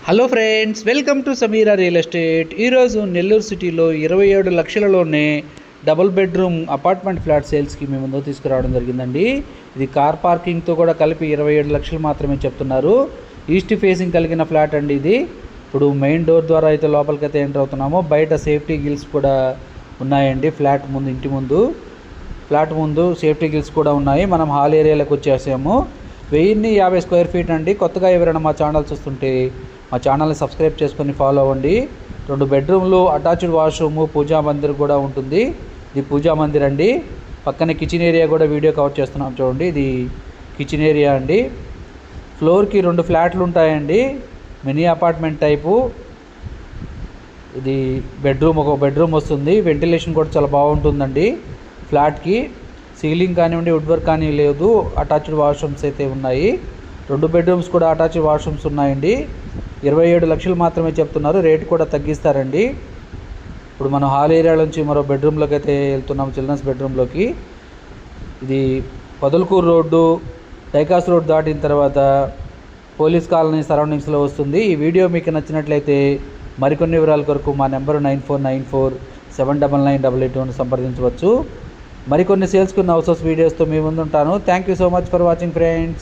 Hello friends, welcome to Sameera real estate. ఈరోజు నెల్లూరు సిటీలో 27 లక్షలలోనే double bedroom apartment flat సేల్స్కి మేము ముందు తీసుకురావడం జరిగిందండి. ఇది కార్ పార్కింగ్తో కూడా కలిపి 27 లక్షలు మాత్రమే చెప్తున్నారు. ఈస్ట్ ఫేసింగ్ కలిగిన ఫ్లాట్ అండి ఇది. ఇప్పుడు మెయిన్ డోర్ ద్వారా అయితే లోపలికైతే ఎంటర్ అవుతున్నామో, బయట సేఫ్టీ గిల్స్ కూడా ఉన్నాయండి. ఫ్లాట్ ముందు, ఇంటి ముందు ఫ్లాట్ ముందు సేఫ్టీ గిల్స్ కూడా ఉన్నాయి. మనం హాల్ ఏరియాలోకి వచ్చేసాము. 1050 స్క్వేర్ ఫీట్ అండి. కొత్తగా ఎవరైనా మా ఛానల్ చూస్తుంటే మా ఛానల్ని సబ్స్క్రైబ్ చేసుకొని ఫాలో అవ్వండి. 2 బెడ్రూమ్లు, అటాచ్డ్ వాష్రూమ్, పూజా మందిర్ కూడా ఉంటుంది. ఇది పూజా మందిర్ అండి. పక్కనే కిచెన్ ఏరియా కూడా వీడియో కవర్ చేస్తున్నాం చూడండి. ఇది కిచెన్ ఏరియా అండి. ఫ్లోర్కి 2 ఫ్లాట్లు ఉంటాయండి. Mini apartment type. ఇది బెడ్రూమ్, ఒక బెడ్రూమ్ వస్తుంది. వెంటిలేషన్ కూడా చాలా బాగుంటుందండి. ఫ్లాట్కి సీలింగ్ కానివ్వండి, వుడ్ వర్క్ కానీ లేదు. అటాచ్డ్ వాష్రూమ్స్ అయితే ఉన్నాయి. 2 బెడ్రూమ్స్ కూడా అటాచ్డ్ వాష్రూమ్స్ ఉన్నాయండి. 27 లక్షలు మాత్రమే చెప్తున్నారు. రేటు కూడా తగ్గిస్తారండి. ఇప్పుడు మనం హాల్ ఏరియా నుంచి మరో బెడ్రూమ్లోకి అయితే వెళ్తున్నాం, చిల్డ్రన్స్ బెడ్రూమ్లోకి. ఇది పొదలకూరు రోడ్డు, డైకాస్ రోడ్ దాటిన తర్వాత పోలీస్ కాలనీ సరౌండింగ్స్లో వస్తుంది. ఈ వీడియో మీకు నచ్చినట్లయితే మరికొన్ని వివరాల కొరకు మా నెంబరు 94947998 సంప్రదించవచ్చు. మరికొన్ని సేల్స్కున్న హౌసెస్ వీడియోస్తో మీ ముందుంటాను. Thank you so much for watching friends.